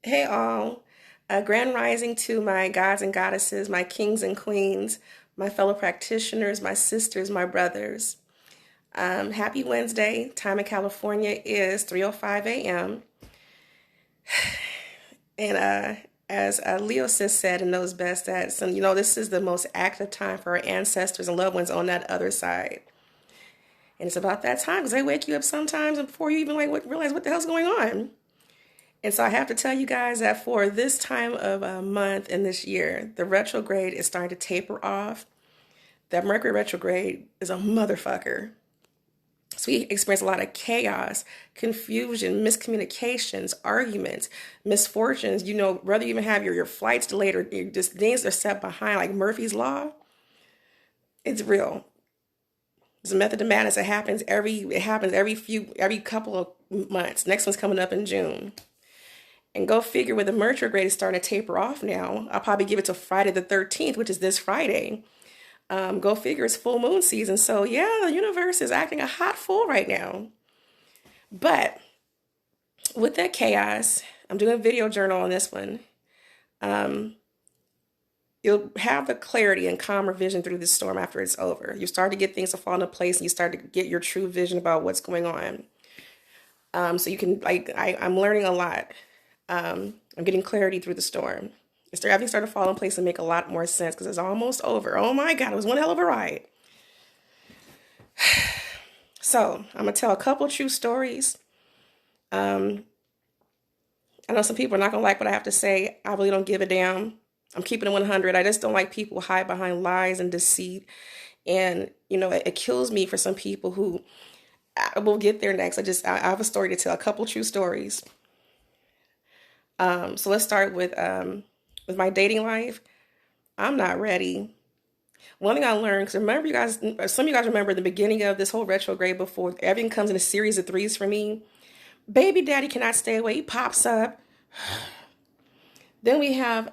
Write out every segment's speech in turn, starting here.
Hey all, grand rising to my gods and goddesses, my kings and queens, my fellow practitioners, my sisters, my brothers. Happy Wednesday. Time in California is 3:05 a.m. And as Leo sis said and knows best, that this is the most active time for our ancestors and loved ones on that other side. And it's about that time because they wake you up sometimes and before you even realize what the hell's going on. And so I have to tell you guys that for this time of a month in this year, the retrograde is starting to taper off. That Mercury retrograde is a motherfucker. So we experience a lot of chaos, confusion, miscommunications, arguments, misfortunes. Whether you even have your flights delayed or just things are set behind, like Murphy's Law, it's real. It's a method to madness. It happens every couple of months. Next one's coming up in June. And go figure where the retrograde is starting to taper off now. I'll probably give it to Friday the 13th, which is this Friday. Go figure, it's full moon season. So yeah, the universe is acting a hot fool right now. But with that chaos, I'm doing a video journal on this one. You'll have the clarity and calmer vision through this storm after it's over. You start to get things to fall into place and you start to get your true vision about what's going on. So you can, I'm learning a lot. I'm getting clarity through the storm. Everything started to fall in place and make a lot more sense because it's almost over. Oh my God, it was one hell of a ride. So I'm going to tell a couple true stories. I know some people are not going to like what I have to say. I really don't give a damn. I'm keeping it 100. I just don't like people who hide behind lies and deceit. And, it kills me for some people who, we'll get there next. I have a story to tell, a couple true stories. So let's start with my dating life. I'm not ready. One thing I learned, because remember you guys, some of you guys remember the beginning of this whole retrograde before everything comes in a series of threes for me. Baby daddy cannot stay away. He pops up. Then we have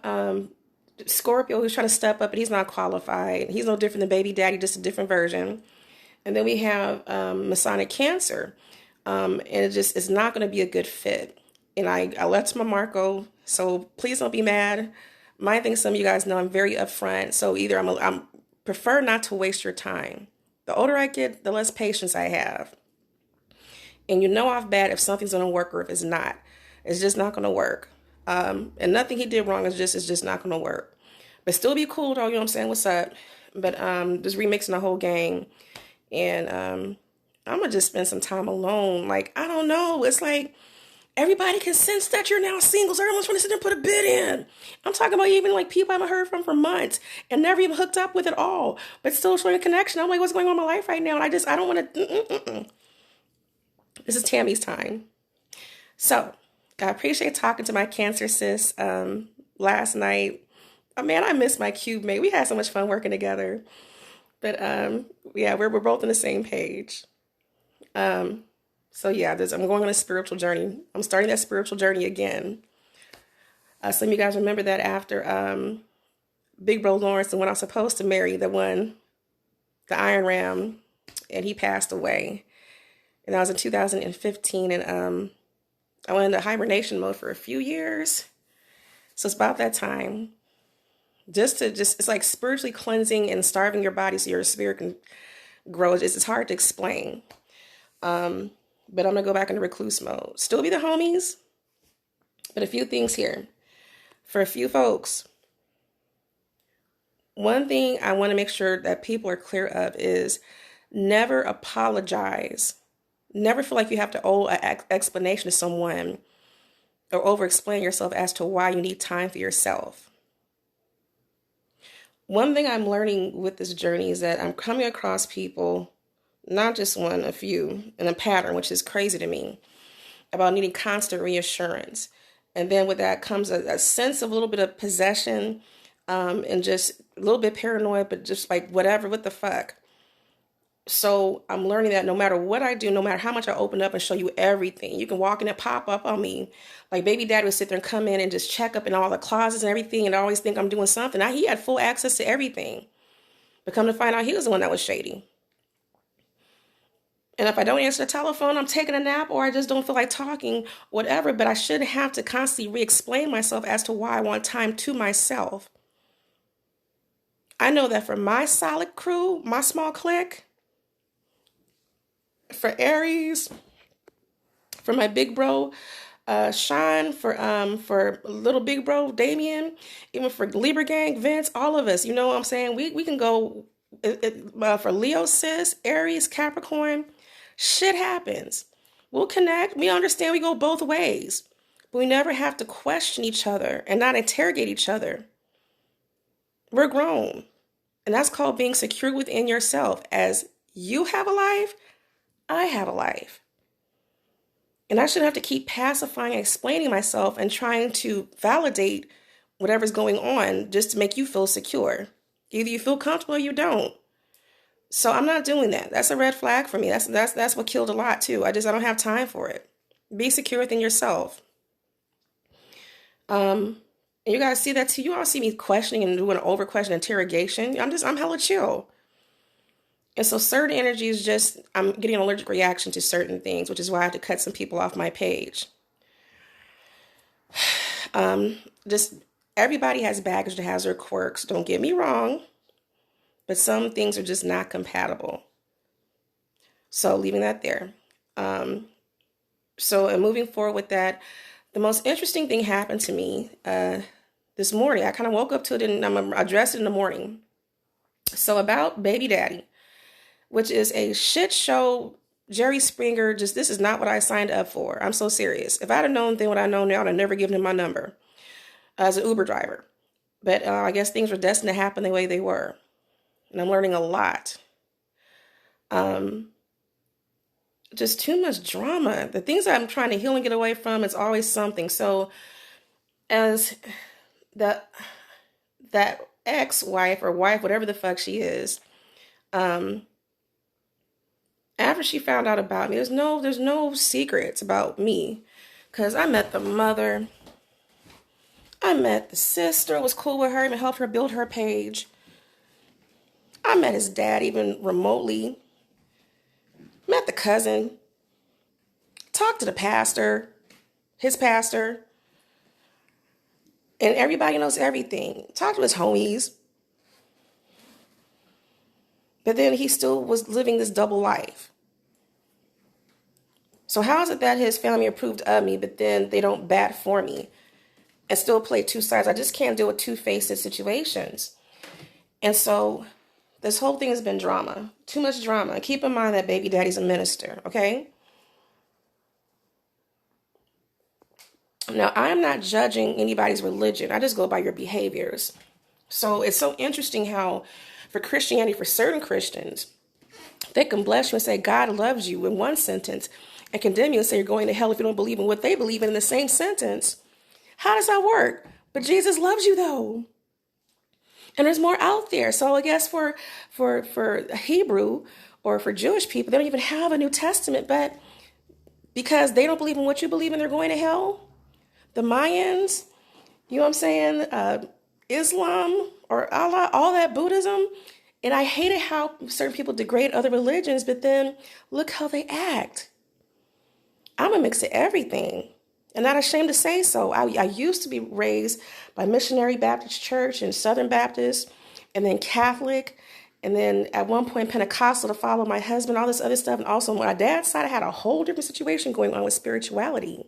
Scorpio who's trying to step up, but he's not qualified. He's no different than baby daddy, just a different version. And then we have Masonic Cancer. And it's not going to be a good fit. And I left my mark go, so please don't be mad. My thing, some of you guys know, I'm very upfront. So either I'm prefer not to waste your time. The older I get, the less patience I have. And off bad if something's going to work or if it's not. It's just not going to work. And nothing he did wrong is just not going to work. But still be cool though, you know what I'm saying? What's up? But just remixing the whole gang. And I'm going to just spend some time alone. Like, I don't know. It's like, everybody can sense that you're now single, so everyone's trying to sit there and put a bid in. I'm talking about even like people I haven't heard from for months and never even hooked up with at all, but still showing a connection. I'm like, what's going on in my life right now? And I don't want to. This is Tammy's time. So I appreciate talking to my Cancer sis last night. Oh, man, I miss my cube mate. We had so much fun working together. But yeah, we're both on the same page. So yeah, I'm going on a spiritual journey. I'm starting that spiritual journey again. Some of you guys remember that after Big Bro Lawrence, the one I was supposed to marry, the Iron Ram, and he passed away. And that was in 2015, and I went into hibernation mode for a few years. So it's about that time. It's like spiritually cleansing and starving your body so your spirit can grow. It's hard to explain. But I'm going to go back into recluse mode. Still be the homies. But a few things here. For a few folks, one thing I want to make sure that people are clear of is never apologize. Never feel like you have to owe an explanation to someone or over-explain yourself as to why you need time for yourself. One thing I'm learning with this journey is that I'm coming across people, not just one, a few, in a pattern, which is crazy to me, about needing constant reassurance. And then with that comes a sense of a little bit of possession and just a little bit paranoid, but just like whatever, what the fuck. So I'm learning that no matter what I do, no matter how much I open up and show you everything, you can walk in and pop up on me. Like baby daddy would sit there and come in and just check up in all the closets and everything and always think I'm doing something. He had full access to everything. But come to find out, he was the one that was shady. And if I don't answer the telephone, I'm taking a nap or I just don't feel like talking, whatever. But I shouldn't have to constantly re-explain myself as to why I want time to myself. I know that for my solid crew, my small clique, for Aries, for my big bro, Sean, for little big bro, Damien, even for Libra gang, Vince, all of us, you know what I'm saying? We can go for Leo, sis, Aries, Capricorn. Shit happens. We'll connect. We understand we go both ways. But we never have to question each other and not interrogate each other. We're grown. And that's called being secure within yourself. As you have a life, I have a life. And I shouldn't have to keep pacifying and explaining myself and trying to validate whatever's going on just to make you feel secure. Either you feel comfortable or you don't. So I'm not doing that. That's a red flag for me. That's what killed a lot too. I don't have time for it. Be secure within yourself. And you guys see that too. You all see me questioning and doing an over question interrogation. I'm hella chill. And so certain energies I'm getting an allergic reaction to certain things, which is why I have to cut some people off my page. Just everybody has baggage that has their quirks. Don't get me wrong. But some things are just not compatible. So leaving that there. So moving forward with that, the most interesting thing happened to me this morning. I kind of woke up to it and I'm addressed it in the morning. So about Baby Daddy, which is a shit show, Jerry Springer, this is not what I signed up for. I'm so serious. If I'd have known what I know now, I'd have never given him my number as an Uber driver. But I guess things were destined to happen the way they were. And I'm learning a lot. Just too much drama. The things I'm trying to heal and get away from, it's always something. So as that ex-wife or wife, whatever the fuck she is, after she found out about me, there's no secrets about me. Because I met the mother. I met the sister, was cool with her, even helped her build her page. I met his dad even remotely. Met the cousin. Talked to the pastor. His pastor. And everybody knows everything. Talked to his homies. But then he still was living this double life. So how is it that his family approved of me, but then they don't bat for me and still play two sides? I just can't deal with two-faced situations. And so this whole thing has been drama. Too much drama. Keep in mind that Baby Daddy's a minister, okay? Now, I'm not judging anybody's religion. I just go by your behaviors. So it's so interesting how for Christianity, for certain Christians, they can bless you and say God loves you in one sentence and condemn you and say you're going to hell if you don't believe in what they believe in the same sentence. How does that work? But Jesus loves you though. And there's more out there. So I guess for Hebrew or for Jewish people, they don't even have a New Testament. But because they don't believe in what you believe in, they're going to hell. The Mayans, you know what I'm saying? Islam or Allah, all that Buddhism. And I hated how certain people degrade other religions, but then look how they act. I'm a mix of everything. And not ashamed to say so. I used to be raised by Missionary Baptist Church and Southern Baptist, and then Catholic, and then at one point Pentecostal to follow my husband, all this other stuff. And also on my dad's side, I had a whole different situation going on with spirituality.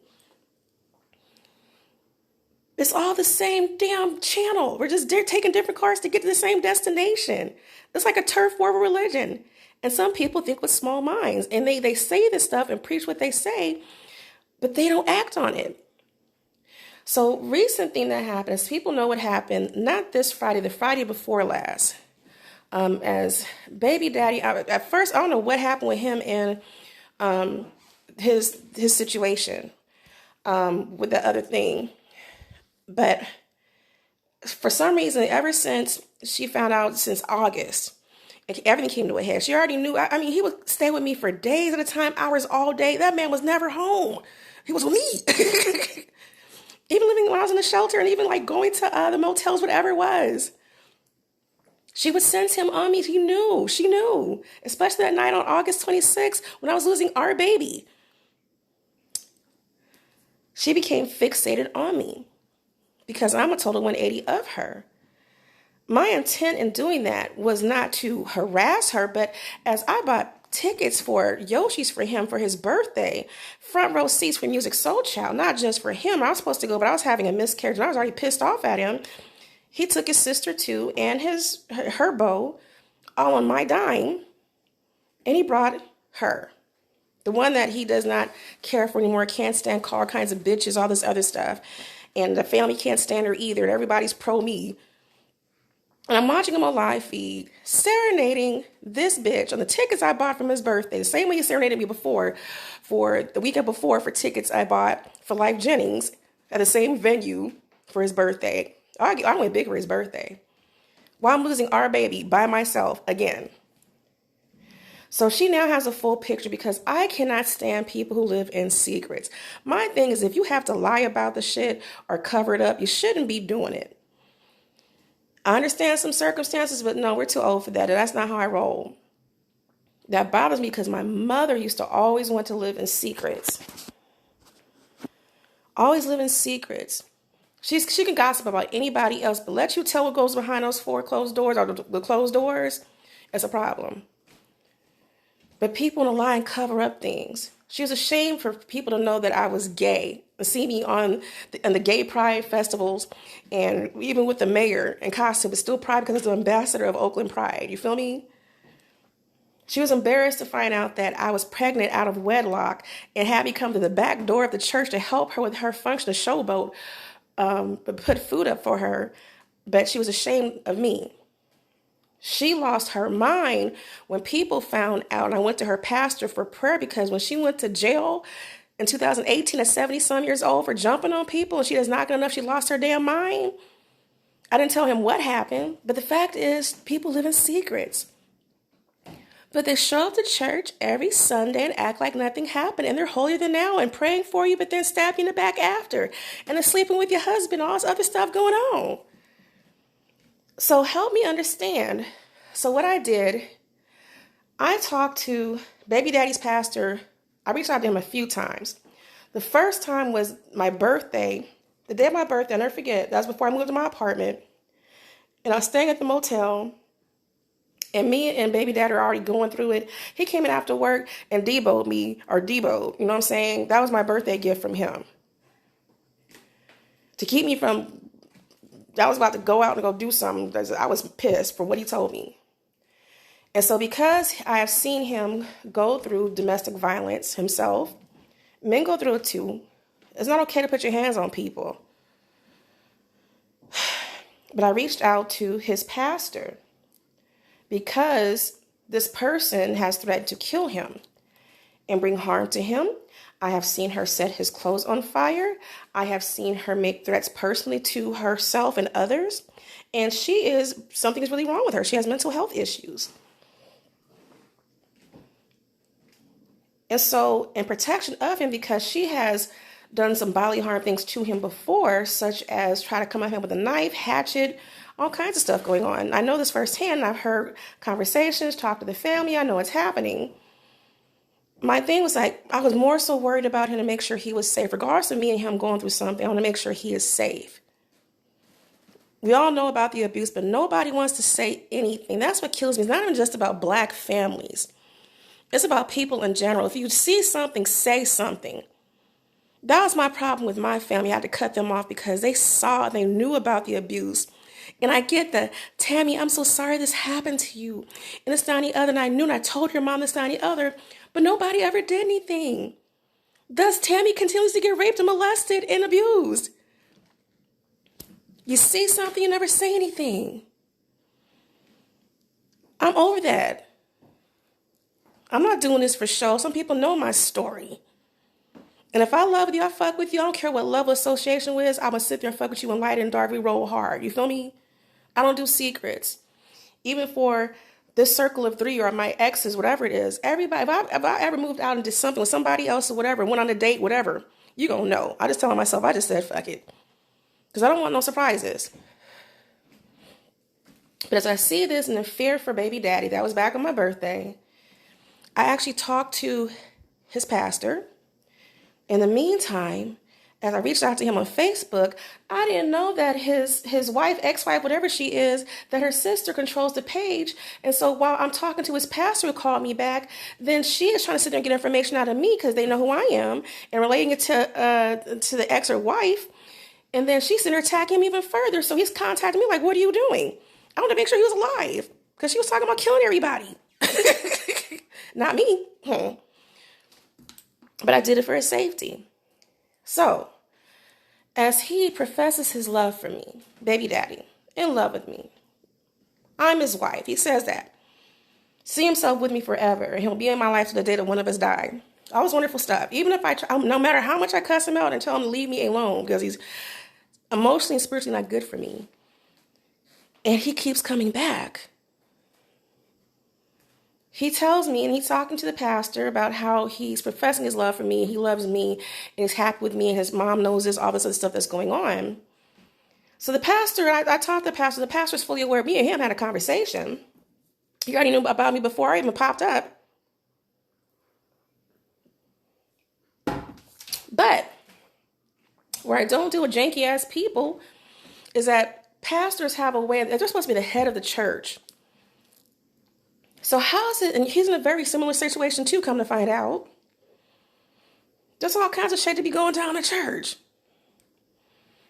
It's all the same damn channel. They're taking different cars to get to the same destination. It's like a turf war of religion. And some people think with small minds, and they say this stuff and preach what they say, but they don't act on it. So recent thing that happened is people know what happened, not this Friday, the Friday before last. As Baby Daddy, at first, I don't know what happened with him and his situation with the other thing. But for some reason, ever since she found out since August, everything came to a head. She already knew. I mean, he would stay with me for days at a time, hours all day. That man was never home. He was with me. Even living when I was in the shelter and even like going to the motels, whatever it was. She would sense him on me. She knew, especially that night on August 26th when I was losing our baby. She became fixated on me because I'm a total 180 of her. My intent in doing that was not to harass her, but as I bought tickets for Yoshi's for him for his birthday, front row seats for Music Soul Child, not just for him. I was supposed to go, but I was having a miscarriage and I was already pissed off at him. He took his sister too and her beau all on my dime, and he brought her. The one that he does not care for anymore, can't stand, call all kinds of bitches, all this other stuff. And the family can't stand her either, and everybody's pro me. And I'm watching him on live feed, serenading this bitch on the tickets I bought from his birthday. The same way he serenaded me before, for the weekend before, for tickets I bought for Life Jennings at the same venue for his birthday. I went big for his birthday. While I'm losing our baby by myself again. So she now has a full picture because I cannot stand people who live in secrets. My thing is, if you have to lie about the shit or cover it up, you shouldn't be doing it. I understand some circumstances, but no, we're too old for that. That's not how I roll. That bothers me because my mother used to always want to live in secrets. Always live in secrets. She can gossip about anybody else, but let you tell what goes behind those four closed doors or the closed doors, it's a problem. But people in the line cover up things. She was ashamed for people to know that I was gay, to see me on the gay pride festivals, and even with the mayor in costume, but still pride because I was the ambassador of Oakland Pride. You feel me? She was embarrassed to find out that I was pregnant out of wedlock and had me come to the back door of the church to help her with her function, a showboat, but put food up for her. But she was ashamed of me. She lost her mind when people found out, and I went to her pastor for prayer because when she went to jail in 2018 at 70-some years old for jumping on people and she does not good enough, she lost her damn mind. I didn't tell him what happened, but the fact is people live in secrets. But they show up to church every Sunday and act like nothing happened, and they're holier than thou and praying for you, but then stab you in the back after, and they're sleeping with your husband, all this other stuff going on. So help me understand. So what I did, I talked to baby daddy's pastor. I reached out to him a few times. The first time was my birthday, the day of my birthday. I'll never forget. That was before I moved to my apartment. And I was staying at the motel. And me and baby daddy are already going through it. He came in after work and Debo'd me, or Debo, you know what I'm saying? That was my birthday gift from him. To keep me from, I was about to go out and go do something. I was pissed for what he told me. And so because I have seen him go through domestic violence himself, men go through it too. It's not okay to put your hands on people. But I reached out to his pastor because this person has threatened to kill him and bring harm to him. I have seen her set his clothes on fire. I have seen her make threats personally to herself and others. And something is really wrong with her. She has mental health issues. And so in protection of him, because she has done some bodily harm things to him before, such as try to come at him with a knife, hatchet, all kinds of stuff going on. I know this firsthand. I've heard conversations, talked to the family. I know it's happening. My thing was like, I was more so worried about him to make sure he was safe. Regardless of me and him going through something, I want to make sure he is safe. We all know about the abuse, but nobody wants to say anything. That's what kills me. It's not even just about Black families. It's about people in general. If you see something, say something. That was my problem with my family. I had to cut them off because they knew about the abuse. And I get that, Tammy, I'm so sorry this happened to you. And this, that, and the other. And I knew, and I told your mom this, that, and the other. But nobody ever did anything. Thus, Tammy continues to get raped and molested and abused. You see something, you never say anything. I'm over that. I'm not doing this for show. Some people know my story. And if I love you, I fuck with you. I don't care what level association is. I'm going to sit there and fuck with you in light and dark. We roll hard. You feel me? I don't do secrets. Even for this circle of 3 or my exes, whatever it is. Everybody, if I ever moved out and did something with somebody else or whatever, went on a date, whatever, you going to know. I just telling myself, I just said fuck it. Because I don't want no surprises. But as I see this and the fear for baby daddy, that was back on my birthday, I actually talked to his pastor. In the meantime, as I reached out to him on Facebook, I didn't know that his wife, ex-wife, whatever she is, that her sister controls the page. And so while I'm talking to his pastor who called me back, then she is trying to sit there and get information out of me because they know who I am and relating it to the ex or wife. And then she's sitting there attacking him even further. So he's contacting me like, what are you doing? I want to make sure he was alive because she was talking about killing everybody. Not me. But I did it for his safety. So, as he professes his love for me, baby daddy, in love with me, I'm his wife. He says that. See himself with me forever, and he'll be in my life to the day that one of us die. All this wonderful stuff. Even if no matter how much I cuss him out and tell him to leave me alone, because he's emotionally and spiritually not good for me, and he keeps coming back. He tells me, and he's talking to the pastor about how he's professing his love for me, he loves me, and he's happy with me, and his mom knows this, all this other stuff that's going on. So the pastor, I talked to the pastor's fully aware of me and him had a conversation. He already knew about me before I even popped up. But where I don't deal with janky-ass people is that pastors have a way, they're supposed to be the head of the church. So how is it, and he's in a very similar situation too, come to find out. There's all kinds of shit to be going down in church.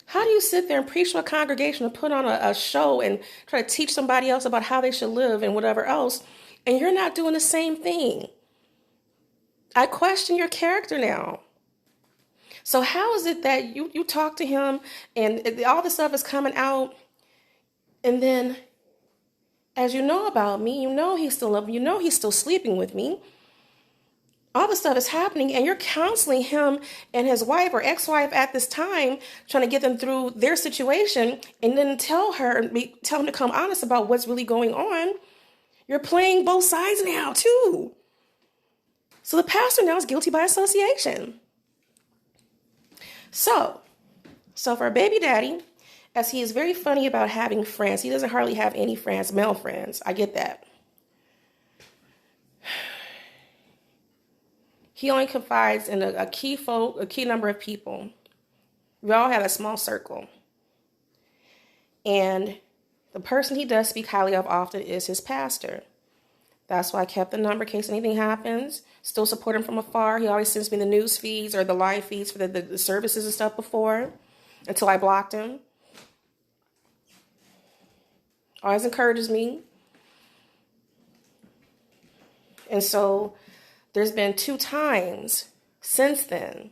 How do you sit there and preach to a congregation and put on a show and try to teach somebody else about how they should live and whatever else, and you're not doing the same thing? I question your character now. So how is it that you talk to him and all this stuff is coming out, and then as you know about me, you know he's still loving, you know he's still sleeping with me. All this stuff is happening, and you're counseling him and his wife or ex-wife at this time, trying to get them through their situation, and then tell him to come honest about what's really going on. You're playing both sides now, too. So the pastor now is guilty by association. So for a baby daddy, as he is very funny about having friends, he doesn't hardly have any friends, male friends. I get that. He only confides in a key number of people. We all have a small circle. And the person he does speak highly of often is his pastor. That's why I kept the number in case anything happens. Still support him from afar. He always sends me the news feeds or the live feeds for the services and stuff before, until I blocked him. Always encourages me. And so there's been 2 times since then.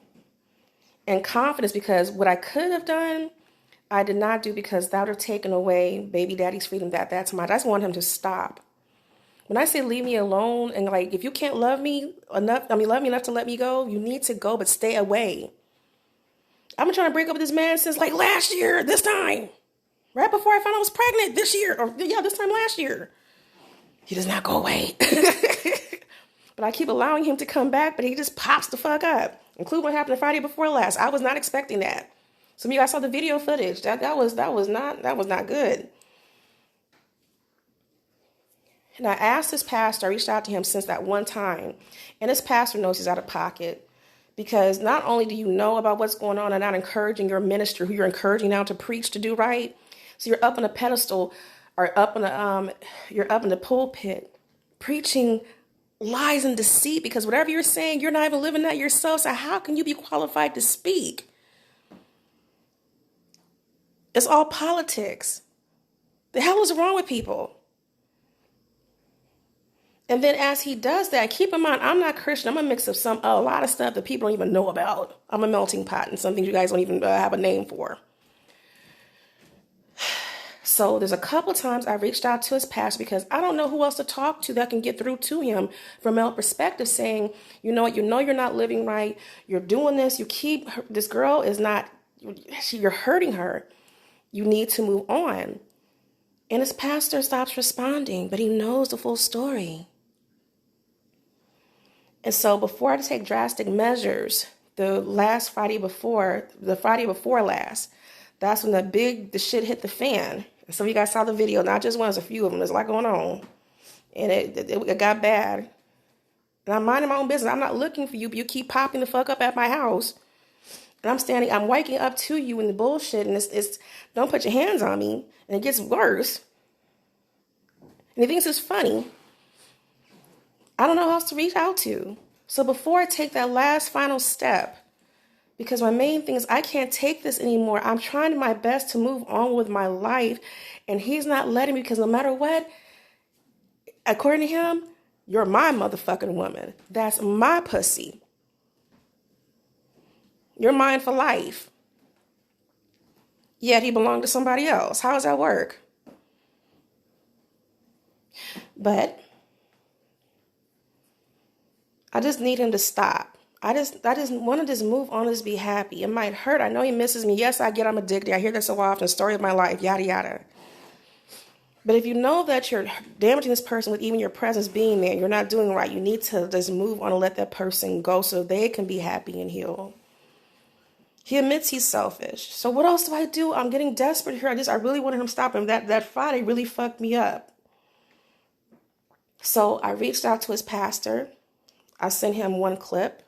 And confidence, because what I could have done, I did not do, because that would have taken away baby daddy's freedom at that time. I just want him to stop. When I say leave me alone, and like, if you can't love me enough to let me go, you need to go, but stay away. I've been trying to break up with this man since like last year, this time. Right before I found out I was pregnant this year. This time last year. He does not go away. But I keep allowing him to come back, but he just pops the fuck up. Including what happened Friday before last. I was not expecting that. Some of you guys saw the video footage. That was not good. And I asked this pastor, I reached out to him since that one time. And this pastor knows he's out of pocket. Because not only do you know about what's going on and not encouraging your minister, who you're encouraging now to preach, to do right. So you're up on a pedestal, or you're up in the pulpit preaching lies and deceit, because whatever you're saying, you're not even living that yourself. So how can you be qualified to speak? It's all politics. The hell is wrong with people? And then as he does that, keep in mind, I'm not Christian. I'm a mix of a lot of stuff that people don't even know about. I'm a melting pot, and some things you guys don't even have a name for. So there's a couple times I reached out to his pastor because I don't know who else to talk to that can get through to him from a male perspective, saying, you know what, you're not living right. You're doing this. This girl is not, you're hurting her. You need to move on. And his pastor stops responding, but he knows the full story. And so before I take drastic measures, the Friday before last, that's when the shit hit the fan. Some of you guys saw the video, not just one, there's a few of them. There's a lot going on. And it got bad. And I'm minding my own business. I'm not looking for you, but you keep popping the fuck up at my house. And I'm waking up to you in the bullshit, and it's don't put your hands on me. And it gets worse. And he thinks it's funny. I don't know who else to reach out to. So before I take that last final step, because my main thing is I can't take this anymore. I'm trying my best to move on with my life, and he's not letting me, because no matter what, according to him, you're my motherfucking woman. That's my pussy. You're mine for life. Yet he belonged to somebody else. How does that work? But I just need him to stop. I just want to just move on and just be happy. It might hurt. I know he misses me. Yes, I get I'm addicted. I hear that so often. Story of my life, yada, yada. But if you know that you're damaging this person with even your presence being there, you're not doing right, you need to just move on and let that person go so they can be happy and heal. He admits he's selfish. So what else do I do? I'm getting desperate here. I really wanted him to stop him. That Friday really fucked me up. So I reached out to his pastor. I sent him one clip.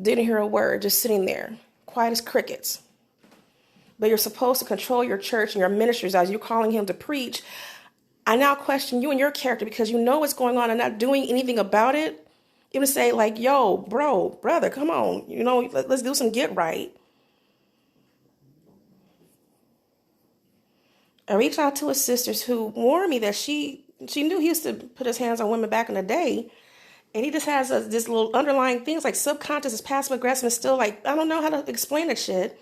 Didn't hear a word, just sitting there, quiet as crickets. But you're supposed to control your church and your ministers as you're calling him to preach. I now question you and your character because you know what's going on and not doing anything about it. Even say like, yo, brother, come on. Let's do some get right. I reached out to his sisters who warned me that she knew he used to put his hands on women back in the day. And he just has this little underlying things like subconscious is passive aggressive and still like, I don't know how to explain that shit.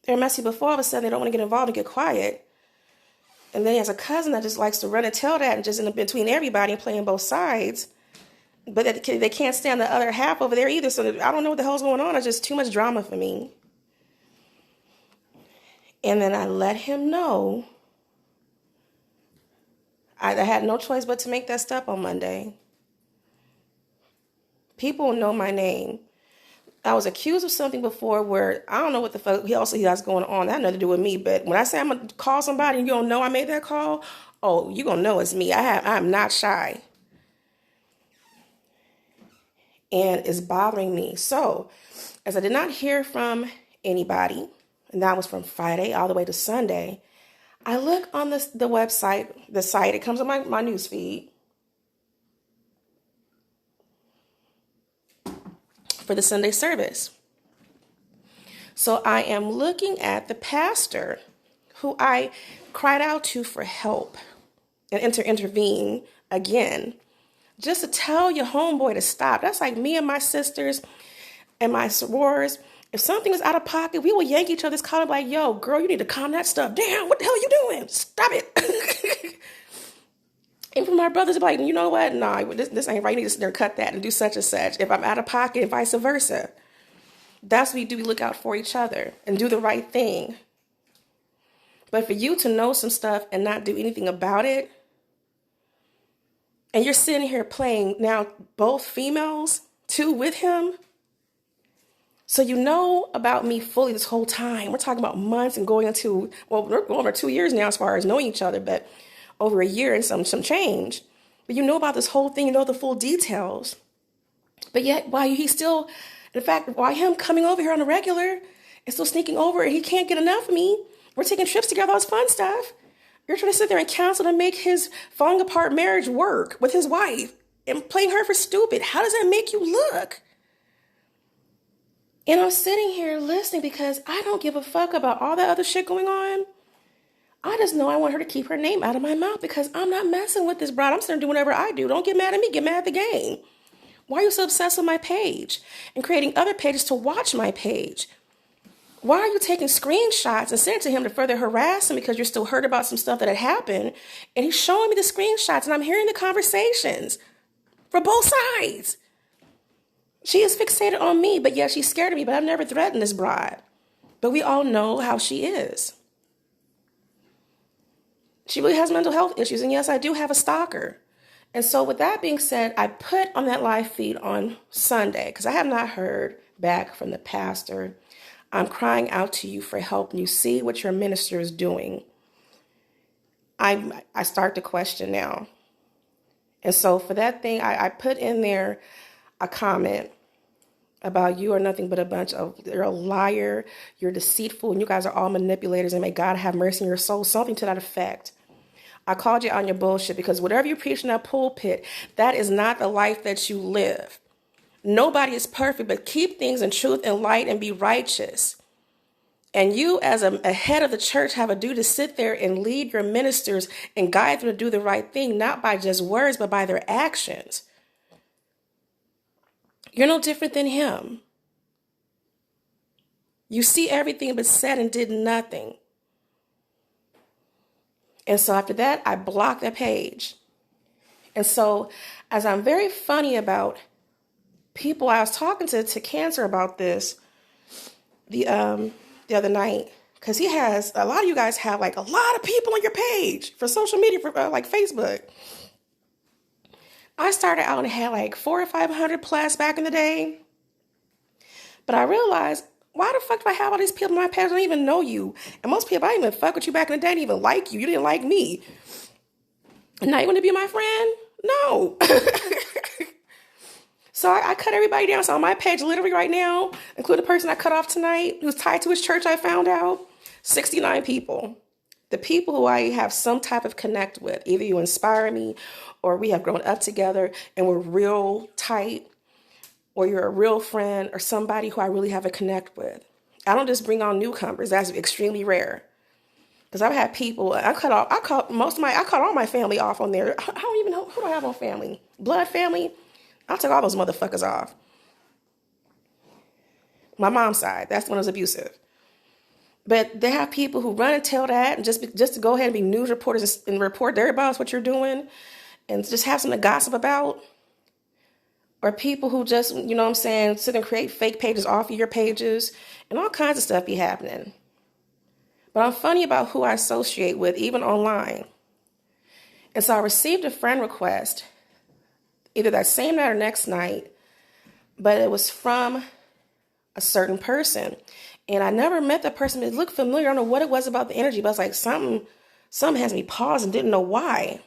They're messy before, all of a sudden they don't want to get involved and get quiet. And then he has a cousin that just likes to run and tell that and just in between everybody and playing both sides. But they can't stand the other half over there either. So I don't know what the hell's going on. It's just too much drama for me. And then I let him know I had no choice but to make that step on Monday. People know my name. I was accused of something before where I don't know what the fuck he has going on. That had nothing to do with me. But when I say I'm going to call somebody and you don't know I made that call, oh, you're going to know it's me. I'm not shy. And it's bothering me. So, as I did not hear from anybody, and that was from Friday all the way to Sunday, I look on the website, the site. It comes on my news feed for the Sunday service. So I am looking at the pastor who I cried out to for help and intervene again, just to tell your homeboy to stop. That's like me and my sisters and my sorors. If something is out of pocket, we will yank each other's collar like, yo, girl, you need to calm that stuff down. What the hell are you doing? Stop it. And for my brothers, like, you know what? Nah, this ain't right. You need to sit there and cut that and do such and such. If I'm out of pocket and vice versa. That's what we do. We look out for each other and do the right thing. But for you to know some stuff and not do anything about it, and you're sitting here playing now both females, too, with him. So you know about me fully this whole time. We're talking about months and going into, well, we're going over 2 years now as far as knowing each other, but over a year and some change. But you know about this whole thing, you know the full details. But yet, why he's still, in fact, why him coming over here on a regular and still sneaking over and he can't get enough of me. We're taking trips together, all this fun stuff. You're trying to sit there and counsel and make his falling apart marriage work with his wife and playing her for stupid. How does that make you look? And I'm sitting here listening because I don't give a fuck about all that other shit going on. I just know I want her to keep her name out of my mouth because I'm not messing with this broad. I'm sitting there doing whatever I do. Don't get mad at me. Get mad at the game. Why are you so obsessed with my page and creating other pages to watch my page? Why are you taking screenshots and sending it to him to further harass him because you're still hurt about some stuff that had happened? And he's showing me the screenshots and I'm hearing the conversations for both sides. She is fixated on me, but yeah, she's scared of me, but I've never threatened this bride. But we all know how she is. She really has mental health issues, and yes, I do have a stalker. And so with that being said, I put on that live feed on Sunday, because I have not heard back from the pastor. I'm crying out to you for help, and you see what your minister is doing. I start to question now. And so for that thing, I put in there a comment about you are nothing but a bunch of, you're a liar, you're deceitful, and you guys are all manipulators, and may God have mercy on your soul, something to that effect. I called you on your bullshit because whatever you preach in that pulpit, that is not the life that you live. Nobody is perfect, but keep things in truth and light and be righteous. And you, as a head of the church, have a duty to sit there and lead your ministers and guide them to do the right thing, not by just words, but by their actions. You're no different than him. You see everything but said and did nothing. And so after that, I blocked that page. And so as I'm very funny about people, I was talking to Cancer about this the other night, because he has, a lot of you guys have like a lot of people on your page for social media, for like Facebook. I started out and had like 400 or 500 plus back in the day. But I realized, why the fuck do I have all these people on my page? I don't even know you. And most people, I didn't even fuck with you back in the day. I didn't even like you. You didn't like me. And now you want to be my friend? No. So I cut everybody down. So on my page, literally right now, including the person I cut off tonight, who's tied to his church, I found out, 69 people. The people who I have some type of connect with. Either you inspire me, or we have grown up together and we're real tight, or you're a real friend, or somebody who I really have a connect with. I don't just bring on newcomers. That's extremely rare. Because I've had people, I cut all my family off on there. I don't even know, who do I have on family? Blood family? I'll take all those motherfuckers off. My mom's side, that's when it was abusive. But they have people who run and tell that, and just to go ahead and be news reporters and report to everybody else what you're doing, and just have something to gossip about. Or people who just, you know what I'm saying, sit and create fake pages off of your pages, and all kinds of stuff be happening. But I'm funny about who I associate with, even online. And so I received a friend request, either that same night or next night, but it was from a certain person. And I never met that person. It looked familiar. I don't know what it was about the energy, but it's like something has me paused and didn't know why.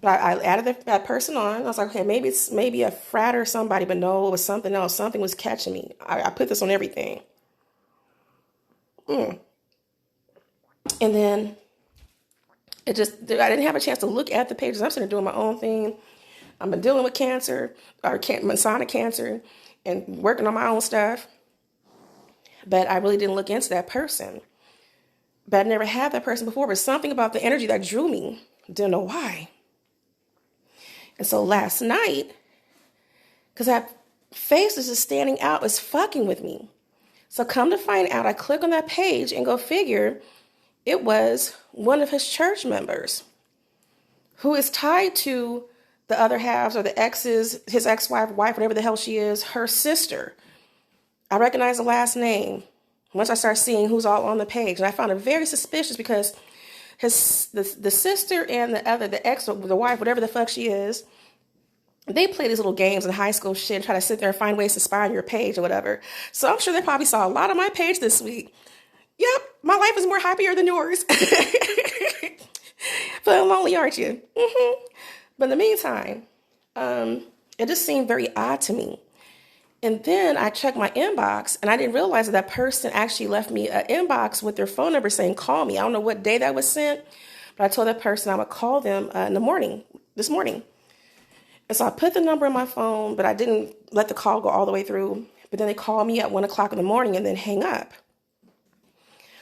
But I added that person on. I was like, okay, maybe it's a frat or somebody, but no, it was something else. Something was catching me. I put this on everything. And then I didn't have a chance to look at the pages. I'm sitting there doing my own thing. I've been dealing with cancer, or Masonic cancer, and working on my own stuff. But I really didn't look into that person. But I'd never had that person before. But something about the energy that drew me. Didn't know why. And so last night, because that face is just standing out, is fucking with me. So come to find out, I click on that page and go figure, it was one of his church members who is tied to the other halves, or the exes, his ex-wife, wife, whatever the hell she is, her sister. I recognize the last name once I start seeing who's all on the page. And I found it very suspicious because the sister and the ex, or the wife, whatever the fuck she is, they play these little games in high school shit and try to sit there and find ways to spy on your page or whatever. So I'm sure they probably saw a lot of my page this week. Yep, my life is more happier than yours. Feeling lonely, aren't you? But in the meantime, it just seemed very odd to me. And then I checked my inbox, and I didn't realize that person actually left me an inbox with their phone number saying, call me. I don't know what day that was sent, but I told that person I would call them this morning. And so I put the number in my phone, but I didn't let the call go all the way through. But then they called me at 1:00 in the morning and then hang up.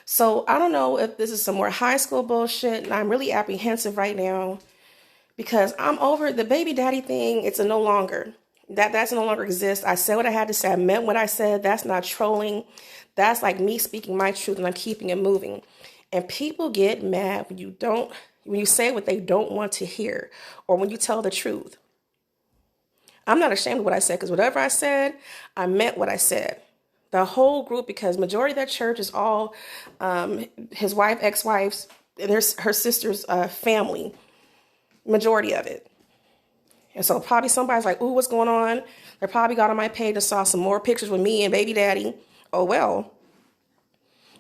So I don't know if this is some more high school bullshit, and I'm really apprehensive right now because I'm over the baby daddy thing. It's no longer. That's no longer exists. I said what I had to say. I meant what I said. That's not trolling. That's like me speaking my truth, and I'm keeping it moving. And people get mad when you say what they don't want to hear, or when you tell the truth. I'm not ashamed of what I said, because whatever I said, I meant what I said. The whole group, because majority of that church is all his wife, ex-wives, and her sister's family. Majority of it. And so probably somebody's like, ooh, what's going on? They probably got on my page and saw some more pictures with me and baby daddy, oh well.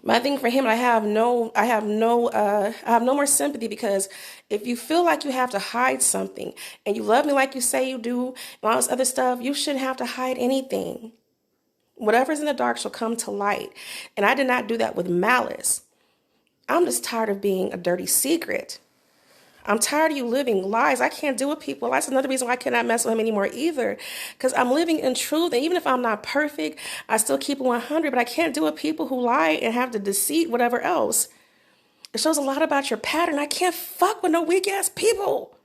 My thing for him, I have no more sympathy, because if you feel like you have to hide something and you love me like you say you do and all this other stuff, you shouldn't have to hide anything. Whatever's in the dark shall come to light. And I did not do that with malice. I'm just tired of being a dirty secret. I'm tired of you living lies. I can't deal with people. That's another reason why I cannot mess with him anymore either. Because I'm living in truth. And even if I'm not perfect, I still keep it 100. But I can't deal with people who lie and have the deceit, whatever else. It shows a lot about your pattern. I can't fuck with no weak ass people.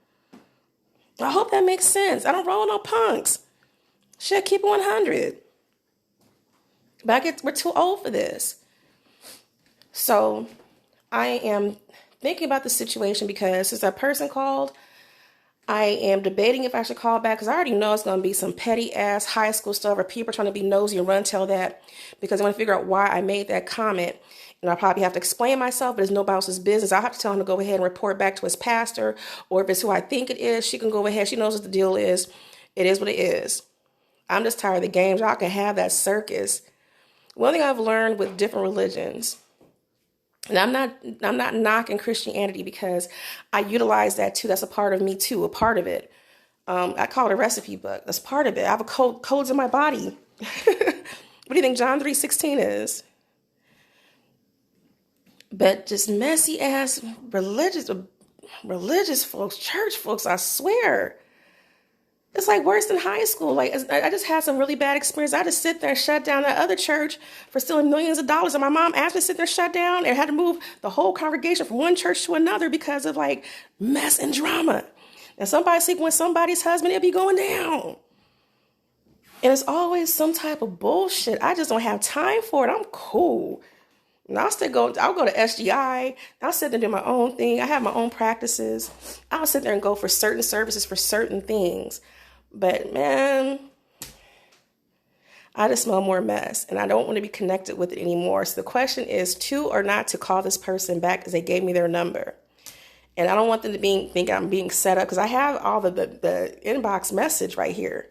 I hope that makes sense. I don't roll no punks. Shit, keep it 100. But we're too old for this. So I am thinking about the situation, because since that person called, I am debating if I should call back, because I already know it's going to be some petty ass high school stuff, or people trying to be nosy and run tell that, because I want to figure out why I made that comment. And I'll probably have to explain myself, but it's nobody else's business. I'll have to tell him to go ahead and report back to his pastor, or if it's who I think it is, she can go ahead. She knows what the deal is. It is what it is. I'm just tired of the games. Y'all can have that circus. One thing I've learned with different religions, and I'm not knocking Christianity, because I utilize that too. That's a part of me too, a part of it. I call it a recipe book. That's part of it. I have codes in my body. What do you think John 3:16 is? But just messy ass religious folks, church folks, I swear. It's like worse than high school. Like, I just had some really bad experience. I just sit there and shut down that other church for stealing millions of dollars. And my mom asked me to sit there and shut down, and had to move the whole congregation from one church to another because of like mess and drama. And somebody sleeping with somebody's husband, it'll be going down. And it's always some type of bullshit. I just don't have time for it. I'm cool. And I'll go to SGI. I'll sit there and do my own thing. I have my own practices. I'll sit there and go for certain services for certain things. But man, I just smell more mess, and I don't want to be connected with it anymore. So the question is to or not to call this person back, because they gave me their number. And I don't want them to think I'm being set up, because I have all the inbox message right here.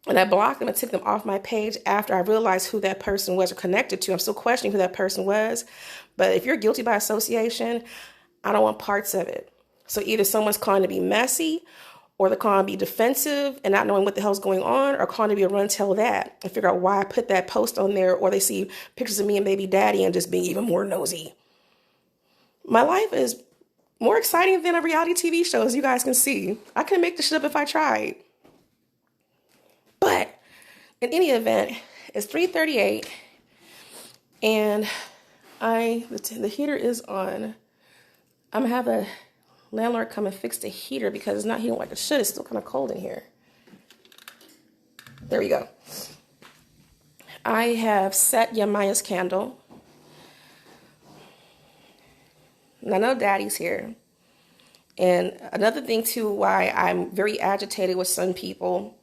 And I blocked them and took them off my page after I realized who that person was or connected to. I'm still questioning who that person was. But if you're guilty by association, I don't want parts of it. So either someone's calling to be messy, or they're calling to be defensive and not knowing what the hell's going on, or calling to be a run tell that and figure out why I put that post on there, or they see pictures of me and baby daddy and just being even more nosy. My life is more exciting than a reality TV show, as you guys can see. I couldn't make this shit up if I tried. But in any event, it's 3:38, and the heater is on. I'm gonna have a landlord come and fix the heater, because it's not heating like it should. It's still kind of cold in here. There we go. I have set Yamaya's candle. And I know Daddy's here. And another thing too, why I'm very agitated with some people,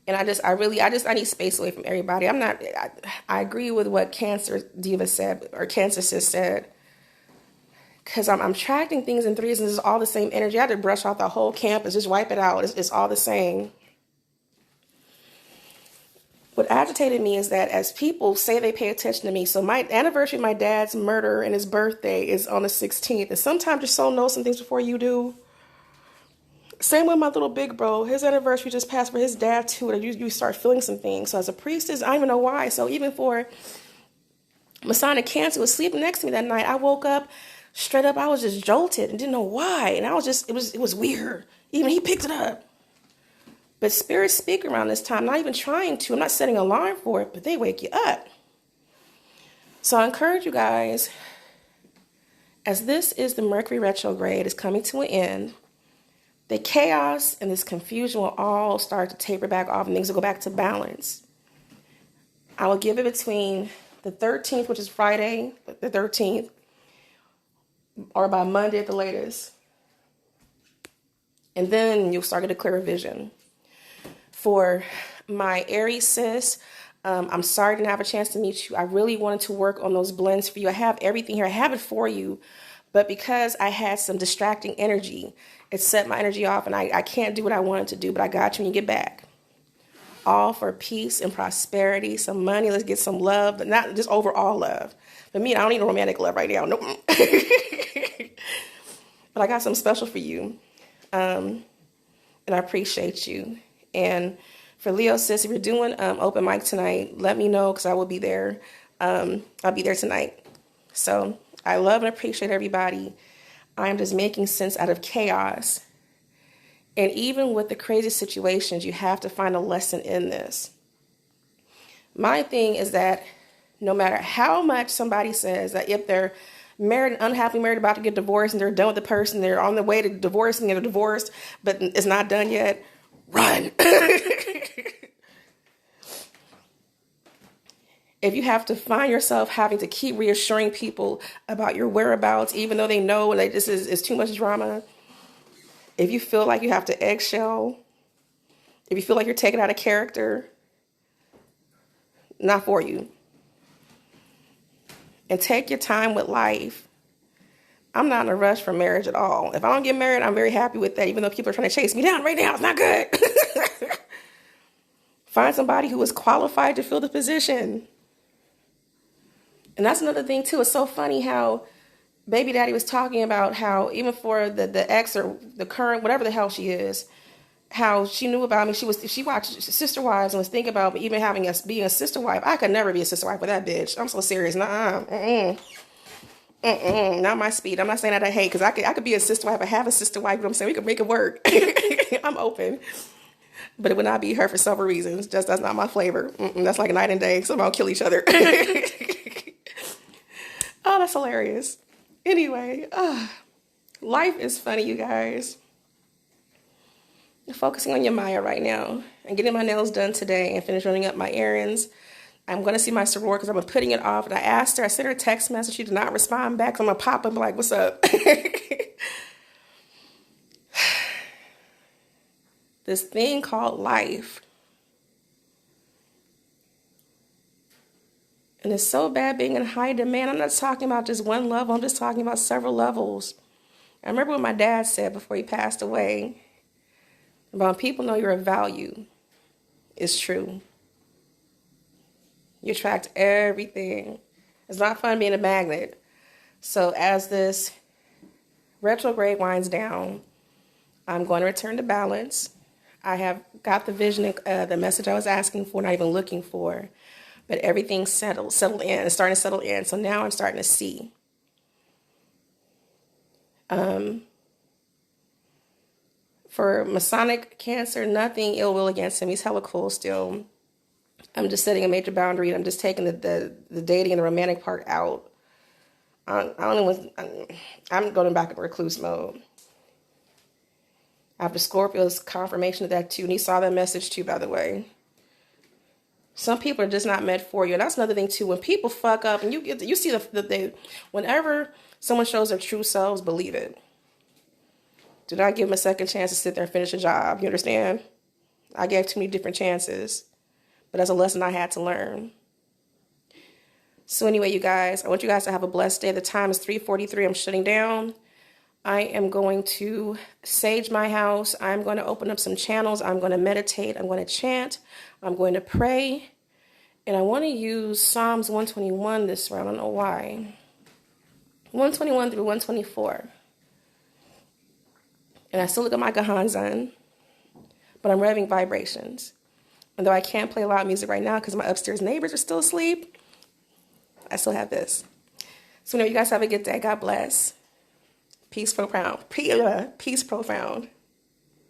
and I need space away from everybody. I agree with what Cancer Diva said, or Cancer Sis said. Because I'm attracting things in threes, and it's all the same energy. I had to brush off the whole campus, just wipe it out. It's all the same. What agitated me is that as people say they pay attention to me, so my anniversary of my dad's murder and his birthday is on the 16th, and sometimes your soul knows some things before you do. Same with my little big bro. His anniversary just passed for his dad too, and you start feeling some things. So as a priestess, I don't even know why. So even for Masonic Cancer was sleeping next to me that night, I woke up straight up, I was just jolted and didn't know why. And it was weird. Even he picked it up. But spirits speak around this time, not even trying to. I'm not setting an alarm for it, but they wake you up. So I encourage you guys, as this is the Mercury retrograde, is coming to an end, the chaos and this confusion will all start to taper back off, and things will go back to balance. I will give it between the 13th, which is Friday, the 13th, or by Monday at the latest. And then you'll start to get a clearer vision. For my Aries sis, I'm sorry I didn't have a chance to meet you. I really wanted to work on those blends for you. I have everything here. I have it for you. But because I had some distracting energy, it set my energy off, and I can't do what I wanted to do, but I got you when you get back. all for peace and prosperity, some money. Let's get some love, but not just overall love. But me, I don't need romantic love right now. Nope. But I got something special for you. And I appreciate you. And for Leo, sis, if you're doing open mic tonight, let me know because I will be there. I'll be there tonight. So I love and appreciate everybody. I'm just making sense out of chaos. And even with the crazy situations, you have to find a lesson in this. My thing is that no matter how much somebody says that if they're married, unhappily married, about to get divorced, and they're done with the person, they're on the way to divorcing and they're divorced, but it's not done yet, run. If you have to find yourself having to keep reassuring people about your whereabouts, even though they know that this is too much drama, if you feel like you have to eggshell, if you feel like you're taken out of character, not for you. And take your time with life. I'm not in a rush for marriage at all. If I don't get married, I'm very happy with that, even though people are trying to chase me down right now. It's not good. Find somebody who is qualified to fill the position. And that's another thing, too. It's so funny how baby daddy was talking about how even for the ex or the current, whatever the hell she is, how she knew about me. She watched Sister Wives and was thinking about me even being a sister wife. I could never be a sister wife with that bitch. I'm so serious. Not my speed. I'm not saying that I hate, because I could be a sister wife. I have a sister wife, but I'm saying we could make it work. I'm open. But it would not be her for several reasons. Just that's not my flavor. That's like a night and day. Somehow kill each other. Oh, that's hilarious. Anyway, life is funny, you guys. Focusing on your Maya right now and getting my nails done today and finish running up my errands. I'm going to see my soror because I've been putting it off. And I asked her, I sent her a text message. She did not respond back. So I'm going to pop up and be like, what's up? This thing called life. And it's so bad being in high demand. I'm not talking about just one level. I'm just talking about several levels. I remember what my dad said before he passed away. About people know you're of value. It's true. You attract everything. It's not fun being a magnet. So as this retrograde winds down, I'm going to return to balance. I have got the vision, the message I was asking for, not even looking for. But everything's settled in. It's starting to settle in. So now I'm starting to see. For Masonic Cancer, nothing ill will against him. He's hella cool still. I'm just setting a major boundary. I'm just taking the dating and the romantic part out. I'm going back in recluse mode. After Scorpio's confirmation of that too, and he saw that message too, by the way. Some people are just not meant for you. And that's another thing too. When people fuck up and you see whenever someone shows their true selves, believe it. Do not give them a second chance to sit there and finish a job. You understand? I gave too many different chances. But that's a lesson I had to learn. So anyway, you guys, I want you guys to have a blessed day. The time is 3:43. I'm shutting down. I am going to sage my house. I'm going to open up some channels. I'm going to meditate. I'm going to chant. I'm going to pray. And I want to use Psalms 121 this round. I don't know why. 121 through 124. And I still look at my Gahanzan, but I'm revving vibrations. And though I can't play loud music right now because my upstairs neighbors are still asleep, I still have this. So, you guys have a good day. God bless. Peace profound. Peace profound.